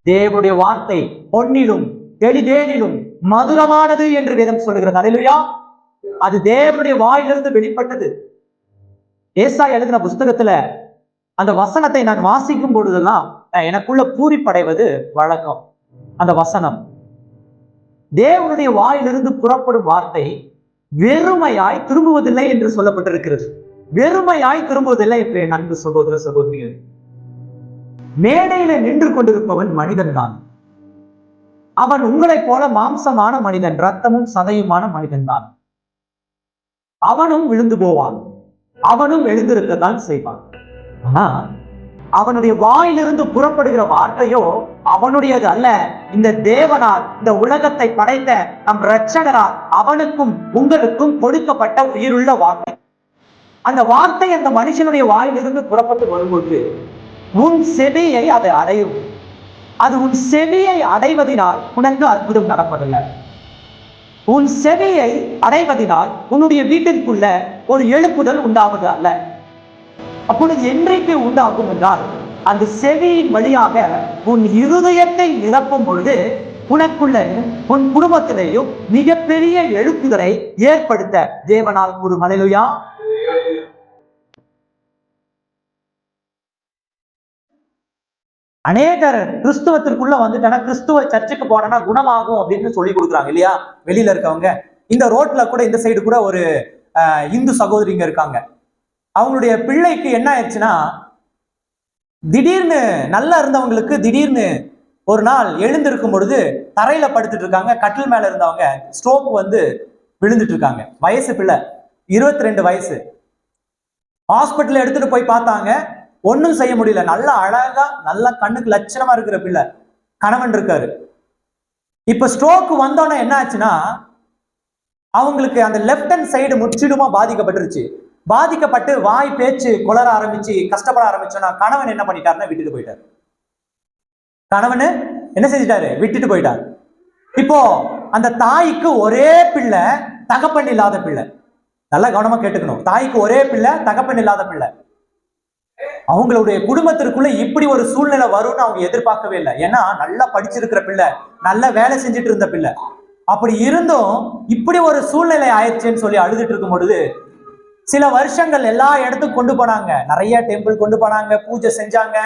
தேவனுடைய வார்த்தை பொன்னிலும் தெளிதேனிலும் மதுரமானது என்று வேதம் சொல்லுகிறது. அல்லேலூயா. அது தேவனுடைய வாயிலிருந்து வெளிப்பட்டது. ஏசாயா எழுதின புஸ்தகத்துல அந்த வசனத்தை நான் வாசிக்கும் பொழுதெல்லாம் எனக்குள்ள பூரிப்படைவது வழக்கம். அந்த வசனம் தேவனுடைய வாயிலிருந்து புறப்படும் வார்த்தை வெறுமையாய் திரும்புவதில்லை என்று சொல்லப்பட்டிருக்கிறது. வெறுமையாய் திரும்புவதில்லை என்று என் அன்பு சகோதர சகோதரிகள், மேடையில நின்று கொண்டிருப்பவன் மனிதன் தான். அவன் உங்களைப் போல மாம்சமான மனிதன், ரத்தமும் சதையுமான மனிதன் தான். அவனும் விழுந்து போவான், அவனும் எழுந்திருக்கத்தான் செய்வான். ஆனா அவனுடைய வாயிலிருந்து புறப்படுகிற வார்த்தையோ அவனுடையது அல்ல. இந்த தேவனால், இந்த உலகத்தை படைத்த நம் இரட்சகரால் அவனுக்கும் உங்களுக்கும் கொடுக்கப்பட்ட உயிருள்ள வார்த்தை. அந்த வார்த்தை அந்த மனுஷனுடைய வாயிலிருந்து புறப்பட்டு வரும்போது உன் செவியை அதை அடையும். அது உன் செவியை அடைவதனால் உனக்கு அற்புதம் நடப்பதில்லை. உன் செவியை அடைவதனால் உன்னுடைய வீட்டிற்குள்ள ஒரு எழுப்புதல் உண்டாவது அல்ல. அப்பொழுது என்றைக்கு உண்டாகும் என்றால், அந்த செவியின் வழியாக உன் இருதயத்தை நிரப்பும் பொழுது உனக்குள்ள உன் குடும்பத்திலேயும் மிகப்பெரிய எழுப்புதலை ஏற்படுத்த தேவனால் ஒரு ஹல்லேலூயா. அநேகர் கிறிஸ்துவத்திற்குள்ள வந்துட்டானா, கிறிஸ்துவ சர்ச்சுக்கு போனா குணமாகும் அப்படின்னு சொல்லி கொடுக்குறாங்க இல்லையா? வெளியில இருக்கவங்க. இந்த ரோட்ல கூட இந்த சைடு கூட ஒரு இந்து சகோதரிங்க இருக்காங்க. அவங்களுடைய பிள்ளைக்கு என்ன ஆயிடுச்சுன்னா, திடீர்னு நல்லா இருந்தவங்களுக்கு திடீர்னு ஒரு நாள் எழுந்திருக்கும் பொழுது தரையில படுத்துட்டு இருக்காங்க. கட்டில் மேல இருந்தவங்க ஸ்ட்ரோக் வந்து விழுந்துட்டு இருக்காங்க. வயசு பிள்ளை, 22 வயசு. ஹாஸ்பிட்டல் எடுத்துட்டு போய் பார்த்தாங்க, ஒன்னும் செய்ய முடியல. நல்லா அழகா, நல்லா கண்ணுக்கு லட்சணமா இருக்கிற பிள்ளை, கணவன் இருக்காரு. இப்ப ஸ்ட்ரோக் வந்தோன்னே என்ன ஆச்சுன்னா, அவங்களுக்கு அந்த லெப்ட் ஹேண்ட் சைடு முற்றிலுமா பாதிக்கப்பட்டுருச்சு. பாதிக்கப்பட்டு வாய் பேச்சு கொளர ஆரம்பிச்சு கஷ்டப்பட ஆரம்பிச்சோன்னா கணவன் என்ன பண்ணிட்டாருன்னா விட்டுட்டு போயிட்டாரு. கணவன் என்ன செஞ்சிட்டாரு? விட்டுட்டு போயிட்டாரு. இப்போ அந்த தாய்க்கு ஒரே பிள்ளை, தகப்பன் இல்லாத பிள்ளை. நல்லா கவனமா கேட்டுக்கணும். தாய்க்கு ஒரே பிள்ளை, தகப்பன் இல்லாத பிள்ளை. அவங்களுடைய குடும்பத்திற்குள்ள இப்படி ஒரு சூழ்நிலை வரும்னு அவங்க எதிர்பார்க்கவே இல்லை. ஏன்னா நல்லா படிச்சிருக்கிற பிள்ளை, நல்ல வேலை செஞ்சுட்டு இருந்த பிள்ளை. அப்படி இருந்தும் இப்படி ஒரு சூழ்நிலை ஆயிடுச்சுன்னு சொல்லி அழுதுட்டு இருக்கும் பொழுது சில வருஷங்கள் எல்லா இடத்துக்கும் கொண்டு போனாங்க. நிறைய டெம்பிள் கொண்டு போனாங்க, பூஜை செஞ்சாங்க,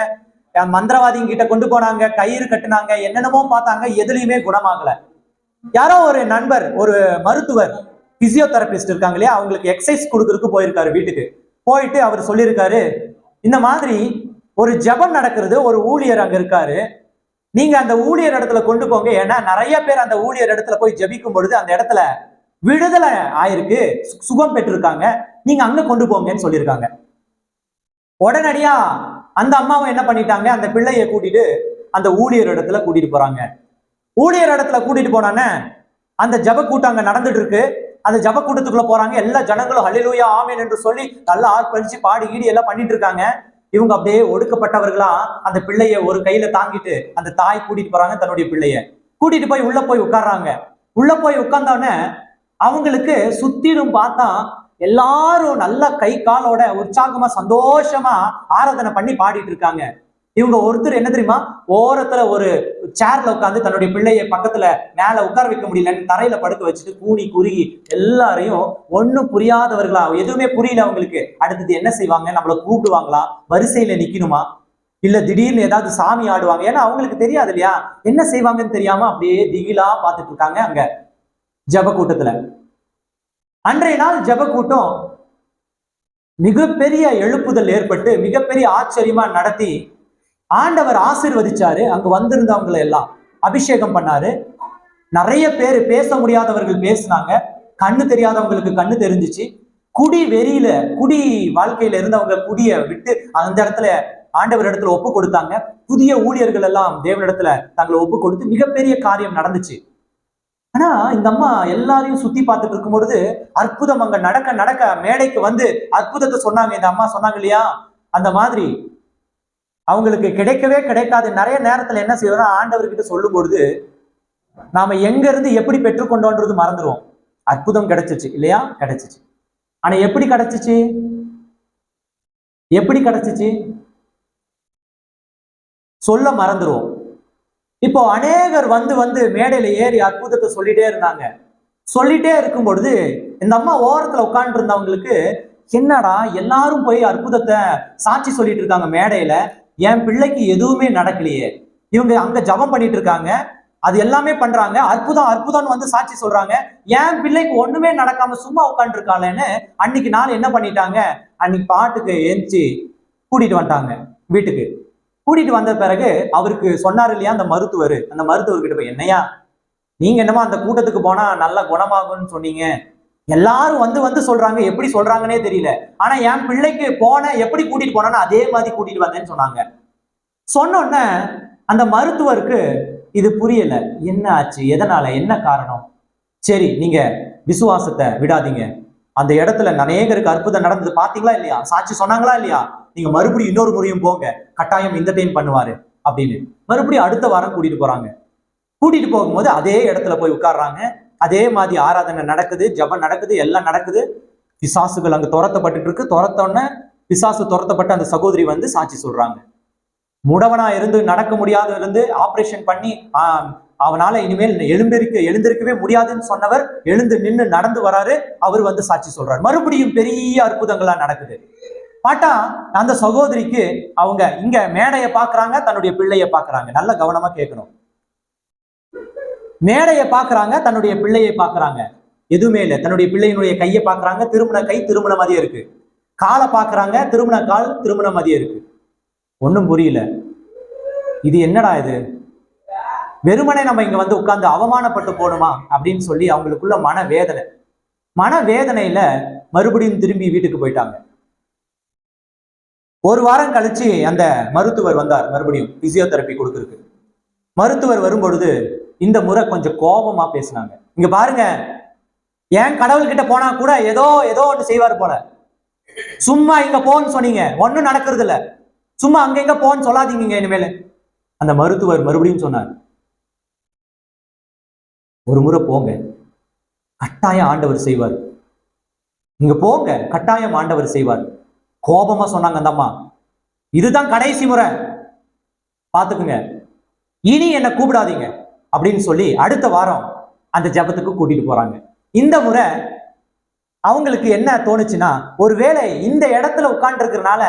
மந்திரவாதிங்க கிட்ட கொண்டு போனாங்க, கயிறு கட்டுனாங்க, என்னென்னமோ பார்த்தாங்க, எதுலையுமே குணமாகல. யாரோ ஒரு நண்பர், ஒரு மருத்துவர், பிசியோதெரபிஸ்ட் இருக்காங்க இல்லையா, அவங்களுக்கு எக்ஸசைஸ் கொடுக்கறதுக்கு போயிருக்காரு. வீட்டுக்கு போயிட்டு அவர் சொல்லியிருக்காரு, இந்த மாதிரி ஒரு ஜெபம் நடக்கிறது, ஒரு ஊழியர் அங்க இருக்காரு, நீங்க அந்த ஊழியர் இடத்துல கொண்டு போங்க. ஏன்னா நிறைய பேர் அந்த ஊழியர் இடத்துல போய் ஜெபிக்கும் பொழுது அந்த இடத்துல விடுதலை ஆயிருக்கு, சுகம் பெற்றிருக்காங்க, நீங்க அங்க கொண்டு போங்கன்னு சொல்லியிருக்காங்க. உடனடியா அந்த அம்மாவை என்ன பண்ணிட்டாங்க, அந்த பிள்ளைய கூட்டிட்டு அந்த ஊழியர் இடத்துல கூட்டிட்டு போறாங்க. ஊழியர் இடத்துல கூட்டிட்டு போனானே அந்த ஜப கூட்டம் அங்க நடந்துட்டு இருக்கு. அந்த ஜப கூட்டத்துக்குள்ள போறாங்க. எல்லா ஜனங்களும் ஹல்லேலூயா ஆமென் என்று சொல்லி நல்லா ஆர்ப்பரிச்சு பாடி கீடி எல்லாம் பண்ணிட்டு இருக்காங்க. இவங்க அப்படியே ஒடுக்கப்பட்டவர்களா அந்த பிள்ளைய ஒரு கையில தாங்கிட்டு அந்த தாய் கூட்டிட்டு போறாங்க. தன்னுடைய பிள்ளைய கூட்டிட்டு போய் உள்ள போய் உட்கார்றாங்க. உள்ள போய் உட்கார்ந்தோடனே அவங்களுக்கு சுத்திலும் பார்த்தா எல்லாரும் நல்லா கை காலோட உற்சாகமா சந்தோஷமா ஆராதனை பண்ணி பாடிட்டு இருக்காங்க. இவங்க ஒருத்தர் என்ன தெரியுமா, ஓரத்துல ஒரு சேர்ல உட்காந்து தன்னுடைய பிள்ளைய பக்கத்துல மேல உட்கார வைக்க முடியலன்னு தரையில படுக்க வச்சுட்டு கூனி குறுகி எல்லாரையும் ஒன்னும் புரியாதவர்களா, எதுவுமே புரியல அவங்களுக்கு. அடுத்தது என்ன செய்வாங்க, நம்மளை கூப்பிடுவாங்களா, வரிசையில நிக்கணுமா, இல்ல திடீர்னு ஏதாவது சாமி ஆடுவாங்க, ஏன்னா அவங்களுக்கு தெரியாது இல்லையா, என்ன செய்வாங்கன்னு தெரியாம அப்படியே திகிலா பார்த்துட்டு இருக்காங்க அங்க ஜப கூட்டத்துல. அன்றைய நாள் ஜப கூட்டம் மிகப்பெரிய எழுப்புதல் ஏற்பட்டு மிகப்பெரிய ஆச்சரியமா நடத்தி ஆண்டவர் ஆசீர்வதிச்சாரு. அங்க வந்திருந்தவங்களை எல்லாம் அபிஷேகம் பண்ணாரு. நிறைய பேர், பேச முடியாதவர்கள் பேசினாங்க, கண்ணு தெரியாதவங்களுக்கு கண்ணு தெரிஞ்சிச்சு. குடி வெறியில, குடி வாழ்க்கையில இருந்தவங்க குடிய விட்டு அந்த இடத்துல ஆண்டவர் இடத்துல ஒப்பு கொடுத்தாங்க. புதிய ஊழியர்கள் எல்லாம் தேவனிடத்துல தங்களை ஒப்பு கொடுத்து மிகப்பெரிய காரியம் நடந்துச்சு. ஆனா இந்த அம்மா எல்லாரையும் சுத்தி பார்த்துட்டு இருக்கும் பொழுது அற்புதம் அங்க நடக்க நடக்க மேடைக்கு வந்து அற்புதத்தை சொன்னாங்க. இந்த அம்மா சொன்னாங்க இல்லையா, அந்த மாதிரி அவங்களுக்கு கிடைக்கவே கிடைக்காது. நிறைய நேரத்துல என்ன செய்வோம்னா, ஆண்டவர்கிட்ட சொல்லும் பொழுது நாம எங்க இருந்து எப்படி பெற்றுக்கொண்டோன்றது மறந்துடுவோம். அற்புதம் கிடைச்சிச்சு இல்லையா, கிடைச்சிச்சு. ஆனா எப்படி கிடைச்சிச்சு, எப்படி கிடைச்சிச்சு சொல்ல மறந்துடுவோம். இப்போ அநேகர் வந்து வந்து மேடையில ஏறி அற்புதத்தை சொல்லிட்டே இருந்தாங்க. சொல்லிட்டே இருக்கும் பொழுது இந்த அம்மா ஓரத்துல உட்கார்ந்து இருந்தவங்களுக்கு, என்னடா எல்லாரும் போய் அற்புதத்தை சாட்சி சொல்லிட்டு இருக்காங்க மேடையில, என் பிள்ளைக்கு எதுவுமே நடக்கலையே, இவங்க அங்க ஜபம் பண்ணிட்டு இருக்காங்க, அது எல்லாமே பண்றாங்க, அற்புதம் அற்புதம் வந்து சாட்சி சொல்றாங்க, என் பிள்ளைக்கு ஒண்ணுமே நடக்காம சும்மா உட்கார்ந்து இருக்காளேன்னு அன்னைக்கு நாள் என்ன பண்ணிட்டாங்க, அன்னைக்கு பாட்டுக்கு எந்திச்சு கூட்டிட்டு வந்துட்டாங்க வீட்டுக்கு. கூட்டிட்டு வந்த பிறகு அவருக்கு சொன்னார் இல்லையா அந்த மருத்துவர்கிட்ட போய், என்னையா நீங்க என்னமோ அந்த கூட்டத்துக்கு போனா நல்லா குணமாகும்னு சொன்னீங்க, எல்லாரும் வந்து வந்து சொல்றாங்க, எப்படி சொல்றாங்கன்னே தெரியல, ஆனா என் பிள்ளைக்கு எப்படி கூட்டிட்டு போனா அதே மாதிரி கூட்டிட்டு வந்தேன்னு சொன்னாங்க. சொன்னோன்ன அந்த மருத்துவருக்கு இது புரியல, என்ன ஆச்சு, எதனால, என்ன காரணம். சரி, நீங்க விசுவாசத்தை விடாதீங்க, அந்த இடத்துல அநேகருக்கு அற்புதம் நடந்தது பாத்தீங்களா இல்லையா, சாட்சி சொன்னாங்களா இல்லையா, நீங்க மறுபடியும் இன்னொரு முறையும் போங்க, கட்டாயம் இந்த டைம் பண்ணுவாரு அப்படின்னு மறுபடியும் அடுத்த வாரம் கூட்டிட்டு போறாங்க. கூட்டிட்டு போகும்போது அதே இடத்துல போய் உட்கார்றாங்க, அதே மாதிரி ஆராதனை நடக்குது, ஜபம் நடக்குது, எல்லாம் நடக்குது. பிசாசுகள் அங்க துரத்தப்பட்டு இருக்கு. துரத்தோன்ன பிசாசு துரத்தப்பட்ட அந்த சகோதரி வந்து சாட்சி சொல்றாங்க. முடவனா இருந்து நடக்க முடியாத இருந்து ஆபரேஷன் பண்ணி அவனால இனிமேல் எழுந்திருக்கவே முடியாதுன்னு சொன்னவர் எழுந்து நின்று நடந்து வராரு. அவர் வந்து சாட்சி சொல்றாரு. மறுபடியும் பெரிய அற்புதங்களா நடக்குது. பாட்டா அந்த சகோதரிக்கு அவங்க இங்க மேடையை பாக்குறாங்க, தன்னுடைய பிள்ளைய பாக்குறாங்க. நல்ல கவனமா கேட்கணும். மேடையை பாக்குறாங்க, தன்னுடைய பிள்ளையை பாக்குறாங்க, எதுவுமே இல்லை. தன்னுடைய பிள்ளையினுடைய கையை பாக்குறாங்க, திருமண கை திருமண மதியம் இருக்கு. காலை பாக்குறாங்க, திருமண கால் திருமண மதியம் இருக்கு. ஒன்னும் புரியல, இது என்னடா இது, வெறுமனே நம்ம இங்க வந்து உட்கார்ந்து அவமானப்பட்டு போகணுமா அப்படின்னு சொல்லி அவங்களுக்குள்ள மனவேதனையில மறுபடியும் திரும்பி வீட்டுக்கு போயிட்டாங்க. ஒரு வாரம் கழிச்சு அந்த மருத்துவர் வந்தார், மறுபடியும் பிசியோதெரப்பி கொடுக்கறதுக்கு. மருத்துவர் வரும்பொழுது இந்த முறை கொஞ்சம் கோபமா பேசினாங்க. இங்க பாருங்க, ஏன் கடவுள்கிட்ட போனா கூட ஏதோ ஒன்று செய்வார் போல, சும்மா இங்க போன்னு சொன்னீங்க, ஒன்னும் நடக்கிறது இல்ல, சும்மா அங்க எங்க போன்னு சொல்லாதீங்க இனிமேல். அந்த மருத்துவர் மறுபடியும் சொன்னார், ஒரு முறை போங்க, கட்டாயம் ஆண்டவர் செய்வார், நீங்க போங்க, கட்டாயம் ஆண்டவர் செய்வார். கோபமா சொன்னாங்க அந்த அம்மா, இதுதான் கடைசி முறை, பாத்துக்குங்க, இனி என்ன கூப்பிடாதீங்க அப்படின்னு சொல்லி அடுத்த வாரம் அந்த ஜபத்துக்கு கூட்டிட்டு போறாங்க. இந்த முறை அவங்களுக்கு என்ன தோணுச்சுன்னா, ஒருவேளை இந்த இடத்துல உட்கார்ந்து இருக்கிறதுனால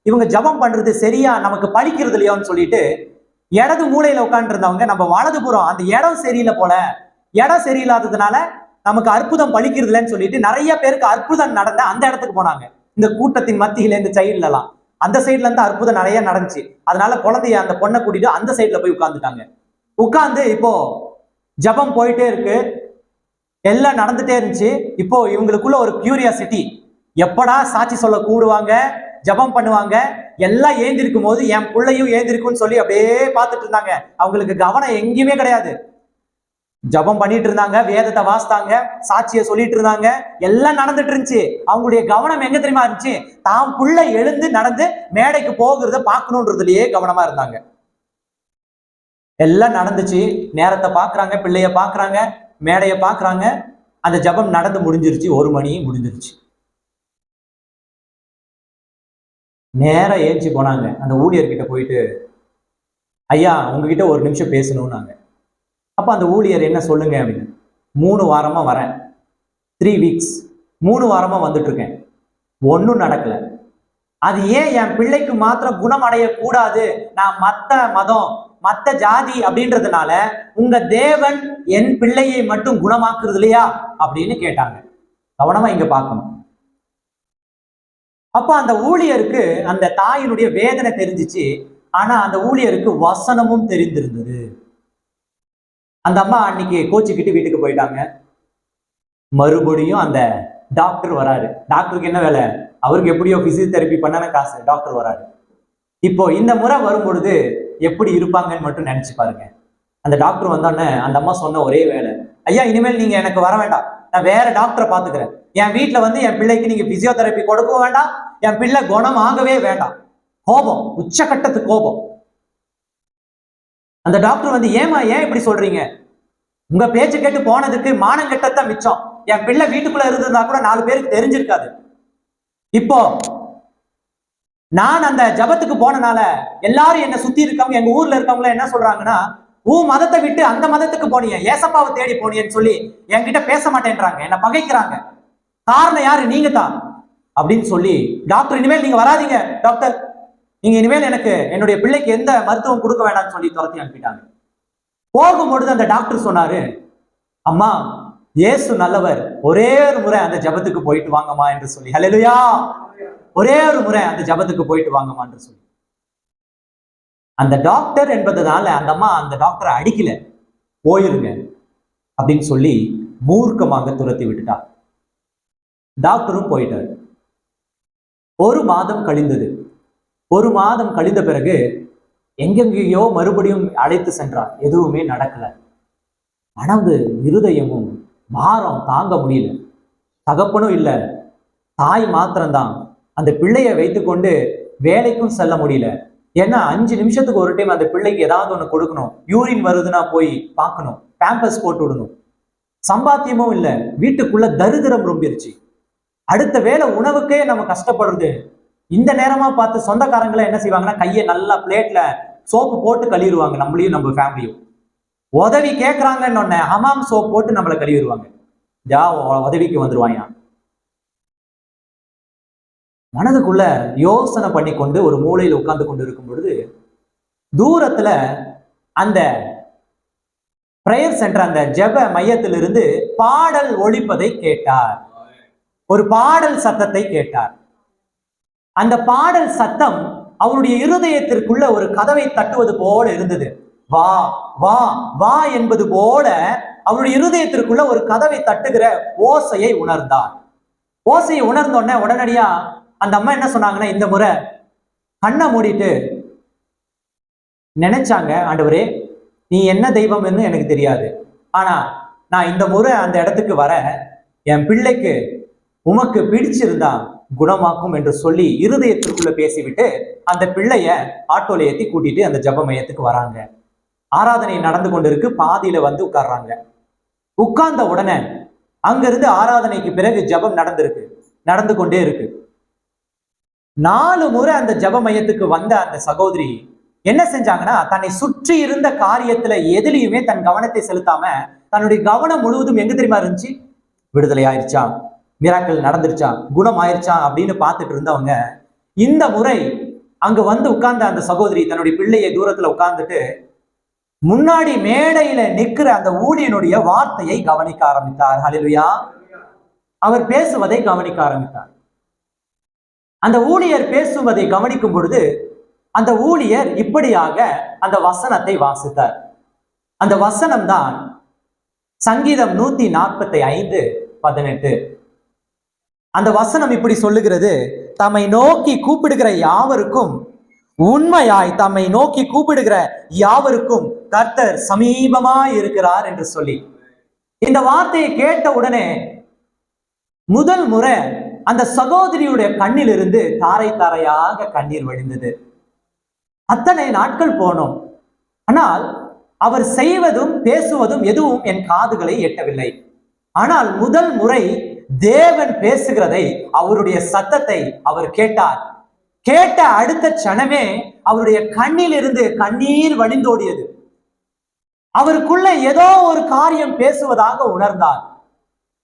இவங்க ஜபம் பண்றது சரியா நமக்கு பழிக்கிறது இல்லையோன்னு சொல்லிட்டு இடது மூலையில உட்கார்ந்து இருந்தவங்க நம்ம வலதுபுறம் அந்த இடம் சரியில்லை போல, இடம் சரியில்லாததுனால நமக்கு அற்புதம் பழிக்கிறது இல்லைன்னு சொல்லிட்டு நிறைய பேருக்கு அற்புதம் நடந்த அந்த இடத்துக்கு போனாங்க. இந்த கூட்டத்தின் மத்தியில இந்த சைடுல எல்லாம் அந்த சைட்ல இருந்து அற்புதம் நிறைய நடந்துச்சு. அதனால குழந்தைய அந்த பொண்ணை கூட்டிட்டு அந்த சைட்ல போய் உட்கார்ந்துட்டாங்க. உட்கார்ந்து இப்போ ஜபம் போயிட்டே இருக்கு, எல்லாம் நடந்துட்டே இருந்துச்சு. இப்போ இவங்களுக்குள்ள ஒரு கியூரியாசிட்டி, எப்படா சாட்சி சொல்ல கூடுவாங்க, ஜபம் பண்ணுவாங்க, எல்லாம் ஏந்திருக்கும் போது என் பிள்ளையும் ஏந்திருக்கும்னு சொல்லி அப்படியே பார்த்துட்டு இருந்தாங்க. அவங்களுக்கு கவனம் எங்கேயுமே கிடையாது. ஜபம் பண்ணிட்டு இருந்தாங்க, வேதத்தை வாசித்தாங்க, சாட்சியை சொல்லிட்டு இருந்தாங்க, எல்லாம் நடந்துட்டு இருந்துச்சு. அவங்களுடைய கவனம் எங்க தெரியுமா இருந்துச்சு, தான் புள்ள எழுந்து நடந்து மேடைக்கு போகிறத பார்க்கணுன்றதுலயே கவனமா இருந்தாங்க. எல்லாம் நடந்துச்சு, நேரத்தை பாக்குறாங்க, பிள்ளைய பாக்குறாங்க, மேடையை பாக்குறாங்க. அந்த ஜபம் நடந்து முடிஞ்சிருச்சு, 1 மணி முடிஞ்சிருச்சு. நேரம் ஏஞ்சி போனாங்க. அந்த ஊழியர்கிட்ட போயிட்டு, ஐயா உங்ககிட்ட ஒரு நிமிஷம் பேசணும்னாங்க. அப்ப அந்த ஊழியர், என்ன சொல்லுங்க அப்படின்னு. 3 வாரமா வரேன், 3 வீக்ஸ், 3 வாரமா வந்துட்டு இருக்கேன், ஒன்னும் நடக்கல. அது ஏன் என் பிள்ளைக்கு மாத்திரம் குணம் அடைய கூடாது, நான் மத்த மதம் மத்த ஜாதி அப்படின்றதுனால உங்க தேவன் என் பிள்ளையை மட்டும் குணமாக்குறது இல்லையா அப்படின்னு கேட்டாங்க. கவனமா இங்க பார்க்கணும். அப்ப அந்த ஊழியருக்கு அந்த தாயினுடைய வேதனை தெரிஞ்சிச்சு, ஆனா அந்த ஊழியருக்கு வசனமும் தெரிந்திருந்தது. அந்த அம்மா அன்னைக்கு கோச்சிக்கிட்டு வீட்டுக்கு போயிட்டாங்க. மறுபடியும் அந்த டாக்டர் வராரு. டாக்டருக்கு என்ன வேலை, அவருக்கு எப்படியோ பிசியோதெரப்பி பண்ணன காசு, டாக்டர் வராரு. இப்போ இந்த முறை வரும்பொழுது எப்படி இருப்பாங்கன்னு மட்டும் நினைச்சு பாருங்க. அந்த டாக்டர் வந்தோடனே அந்த அம்மா சொன்ன ஒரே வேலை, ஐயா இனிமேல் நீங்க எனக்கு வர வேண்டாம், நான் வேற டாக்டரை பாத்துக்கிறேன், என் வீட்டுல வந்து என் பிள்ளைக்கு நீங்க பிசியோதெரப்பி கொடுக்க வேண்டாம், என் பிள்ளை குணம் ஆகவே வேண்டாம். கோபம், உச்சகட்டத்து கோபம். அந்த டாக்டர் வந்து, ஏன் இப்படி சொல்றீங்க, உங்க பேச்சு கேட்டு போனதுக்கு மானம் கெட்டத்தான் மிச்சம், என் பிள்ளை வீட்டுக்குள்ள இருந்திருந்தா கூட 4 பேருக்கு தெரிஞ்சிருக்காது. இப்போ நான் அந்த ஜபத்துக்கு போனனால எல்லாரும் என்ன சுத்தி இருக்கவங்க, எங்க ஊர்ல இருக்கவங்க என்ன சொல்றாங்கன்னா, உன் மதத்தை விட்டு அந்த மதத்துக்கு போனீங்க, ஏசப்பாவை தேடி போனீங்கன்னு சொல்லி என்கிட்ட பேச மாட்டேன்றாங்க, என்ன பகைக்கிறாங்க. காரணம் யாரு? நீங்க தான் அப்படின்னு சொல்லி, டாக்டர் இனிமேல் நீங்க வராதீங்க டாக்டர், நீங்க இனிமேல் எனக்கு என்னுடைய பிள்ளைக்கு எந்த மருத்துவம் கொடுக்க வேண்டாம்னு சொல்லி துரத்தி அனுப்பிட்டாங்க. போகும்பொழுது அந்த டாக்டர் சொன்னாரு, அம்மா இயேசு நல்லவர், ஒரே ஒரு முறை அந்த ஜபத்துக்கு போயிட்டு வாங்கம்மா என்று சொல்லி. ஹல்லேலூயா. ஒரே ஒரு முறை அந்த ஜபத்துக்கு போயிட்டு வாங்கம்மா என்று சொல்லி. அந்த டாக்டர் என்பதனால அந்த அம்மா அந்த டாக்டரை அடிக்கல, போயிருங்க அப்படின்னு சொல்லி மூர்க்கமாக துரத்தி விட்டுட்டா. டாக்டரும் போயிட்டார். ஒரு மாதம் கழிந்தது. ஒரு மாதம் கழிந்த பிறகு எங்கெங்கேயோ மறுபடியும் அழைத்து சென்றார், எதுவுமே நடக்கல. மனது இருதயமும் பாரம் தாங்க முடியல. தகப்பனும் இல்லை, தாய் மாத்திரம்தான். அந்த பிள்ளையை வைத்துக்கொண்டு வேலைக்கும் செல்ல முடியல. ஏன்னா 5 நிமிஷத்துக்கு ஒரு டைம் அந்த பிள்ளைக்கு ஏதாவது ஒன்று கொடுக்கணும். யூரின் வருதுன்னா போய் பார்க்கணும், பேம்பஸ் போட்டு விடணும். சம்பாத்தியமும் இல்லை, வீட்டுக்குள்ள தரித்திரம் ரொம்பிருச்சு. அடுத்த வேளை உணவுக்கே நம்ம கஷ்டப்படுறது. இந்த நேரமா பார்த்து சொந்தக்காரங்களை என்ன செய்வாங்கன்னா, கையை நல்லா பிளேட்ல சோப்பு போட்டு கழுவிடுவாங்க, நம்மளையும் நம்ம ஃபேமிலியும். உதவி கேட்கறாங்கன்னு ஒண்ணு ஹமாம் சோப் போட்டு நம்மளை கழுவிடுவாங்க, உதவிக்கு வந்துருவாங்க. மனதுக்குள்ள யோசனை பண்ணி கொண்டு ஒரு மூலையில் உட்கார்ந்து கொண்டு இருக்கும் பொழுது, தூரத்துல அந்த பிரேயர் சென்டர், அந்த ஜெப மையத்திலிருந்து பாடல் ஒலிப்பதை கேட்டார். ஒரு பாடல் சத்தத்தை கேட்டார். அந்த பாடல் சத்தம் அவருடைய இருதயத்திற்குள்ள ஒரு கதவை தட்டுவது போல இருந்தது. வா வா வா என்பது போல அவருடைய இருதயத்திற்குள்ள ஒரு கதவை தட்டுகிற ஓசையை உணர்ந்தார். ஓசையை உணர்ந்தோடனே உடனடியா அந்த அம்மா என்ன சொன்னாங்கன்னா, இந்த முறை கண்ணை மூடிட்டு நினைச்சாங்க, ஆண்டவரே நீ என்ன தெய்வம்னு எனக்கு தெரியாது, ஆனா நான் இந்த முறை அந்த இடத்துக்கு வர என் பிள்ளைக்கு உமக்கு பிடிச்சிருந்தா குணமாக்கும் என்று சொல்லி இருதயத்திற்குள்ள பேசிவிட்டு அந்த பிள்ளைய ஆட்டோல ஏத்தி கூட்டிட்டு அந்த ஜப மையத்துக்கு வராங்க. ஆராதனை நடந்து கொண்டிருக்கு. பாதியில வந்து உட்கார்றாங்க. உட்கார்ந்த உடனே அங்கிருந்து ஆராதனைக்கு பிறகு ஜபம் நடந்து கொண்டே இருக்கு. 4 முறை அந்த ஜப மையத்துக்கு வந்த அந்த சகோதரி என்ன செஞ்சாங்கன்னா, தன்னை சுற்றி இருந்த காரியத்துல எதிலையுமே தன் கவனத்தை செலுத்தாம தன்னுடைய கவனம் முழுவதும் எங்க தெரியுமா இருந்துச்சு? விடுதலை ஆயிடுச்சா, மிராக்கள் நடந்துருச்சா, குணம் ஆயிடுச்சா அப்படின்னு பார்த்துட்டு இருந்தவங்க, இந்த முறை அங்க வந்து உட்கார்ந்த அந்த சகோதரி தன்னுடைய பிள்ளையை தூரத்துல உட்கார்ந்துட்டு முன்னாடி மேடையில நிற்கிற அந்த ஊழியனுடைய வார்த்தையை கவனிக்க ஆரம்பித்தார். ஹல்லேலூயா. அவர் பேசுவதை கவனிக்க ஆரம்பித்தார். அந்த ஊழியர் பேசுவதை கவனிக்கும் பொழுது அந்த ஊழியர் இப்படியாக அந்த வசனத்தை வாசித்தார். அந்த வசனம் தான் சங்கீதம் 145:18. அந்த வசனம் இப்படி சொல்லுகிறது, தம்மை நோக்கி கூப்பிடுகிற யாவருக்கும், உண்மையாய் தம்மை நோக்கி கூப்பிடுகிற யாவருக்கும் கர்த்தர் சமீபமாய் இருக்கிறார் என்று சொல்லி. இந்த வார்த்தையை கேட்ட உடனே முதல் முறை அந்த சகோதரியுடைய கண்ணிலிருந்து தாரை தாரையாக கண்ணீர் வழிந்தது. அத்தனை நாட்கள் போனோம், ஆனால் அவர் செய்வதும் பேசுவதும் எதுவும் என் காதுகளை எட்டவில்லை. ஆனால் முதல் முறை தேவன் பேசுகிறதை, அவருடைய சத்தத்தை அவர் கேட்டார். கேட்ட அடுத்த க்ஷணமே அவருடைய கண்ணில் இருந்து கண்ணீர் வழிந்தோடியது. அவருக்குள்ள ஏதோ ஒரு காரியம் பேசுவதாக உணர்ந்தார்.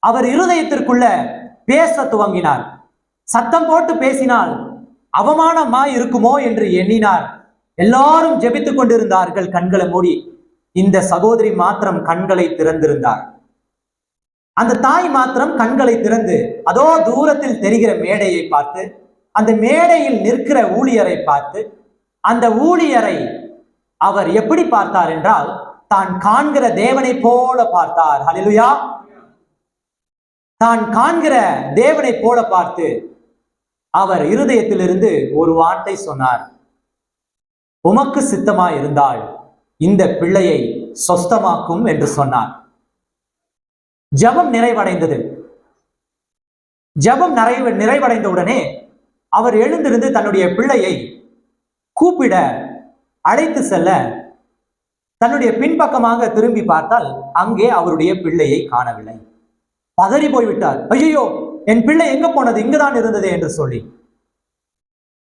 அவர் இருதயத்திற்குள்ள பேச துவங்கினார். சத்தம் போட்டு பேசினால் அவமானமா இருக்குமோ என்று எண்ணினார். எல்லாரும் ஜெபித்துக் கொண்டிருந்தார்கள் கண்களை மூடி. இந்த சகோதரி மாத்திரம் கண்களை திறந்திருந்தார். அந்த தாய் மாத்திரம் கண்களை திறந்து அதோ தூரத்தில் தெரிகிற மேடையை பார்த்து, அந்த மேடையில் நிற்கிற ஊழியரை பார்த்து, அந்த ஊழியரை அவர் எப்படி பார்த்தார் என்றால், தான் காண்கிற தேவனை போல பார்த்தார். ஹல்லேலூயா. தான் காண்கிற தேவனை போல பார்த்து அவர் இருதயத்திலிருந்து ஒரு வார்த்தை சொன்னார், உமக்கு சித்தமா இருந்தால் இந்த பிள்ளையை சொஸ்தமாக்கும் என்று சொன்னார். ஜெபம் நிறைவடைந்தது. ஜெபம் நிறைவடைந்த உடனே அவர் எழுந்திருந்து தன்னுடைய பிள்ளையை கூப்பிட அழைத்து செல்ல தன்னுடைய பின்பக்கமாக திரும்பி பார்த்தால் அங்கே அவருடைய பிள்ளையை காணவில்லை. பதறி போய்விட்டார். ஐயோ, என் பிள்ளை எங்க போனது, இங்குதான் இருந்தது என்று சொல்லி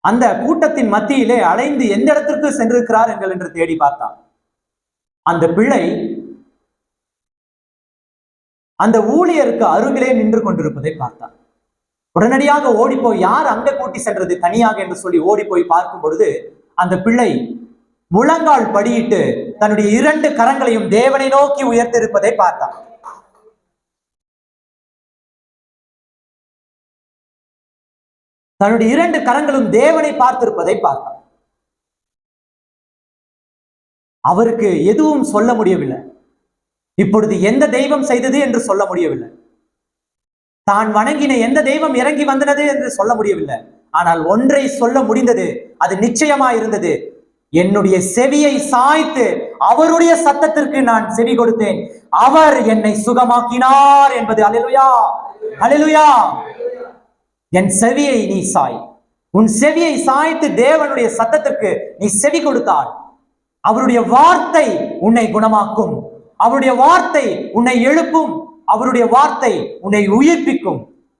அந்த கூட்டத்தின் மத்தியிலே அலைந்து எந்த இடத்திற்கு சென்றிருக்கிறார் என்று தேடி பார்த்தார். அந்த பிள்ளை அந்த ஊழியருக்கு அருகிலே நின்று கொண்டிருப்பதை பார்த்தார். உடனடியாக ஓடி போய், யார் அங்க கூட்டி சென்றது தனியாக என்று சொல்லி ஓடி போய் பார்க்கும் பொழுது அந்த பிள்ளை முழங்கால் படியிட்டு தன்னுடைய 2 கரங்களையும் தேவனை நோக்கி உயர்த்திருப்பதை பார்த்தார். தன்னுடைய 2 கரங்களும் தேவனை பார்த்திருப்பதை பார்த்தார். அவருக்கு எதுவும் சொல்ல முடியவில்லை. இப்பொழுது எந்த தெய்வம் செய்தது என்று சொல்ல முடியவில்லை. தான் வணங்கின எந்த தெய்வம் இறங்கி வந்தது என்று சொல்ல முடியவில்லை. ஆனால் ஒன்றை சொல்ல முடிந்தது, அது நிச்சயமாய் இருந்தது. என்னுடைய செவியை சாய்த்து அவருடைய சத்தத்திற்கு நான் செவி கொடுத்தேன், அவர் என்னை சுகமாக்கினார் என்பது. அல்லேலூயா, அல்லேலூயா. என் செவியை நீ சாய், உன் செவியை சாய்த்து தேவனுடைய சத்தத்திற்கு நீ செவி கொடுத்தால் அவருடைய வார்த்தை உன்னை குணமாக்கும், அவருடைய வார்த்தை உன்னை எழுப்பும், அவருடைய வார்த்தை உன்னை உயிர்ப்பிக்கும்.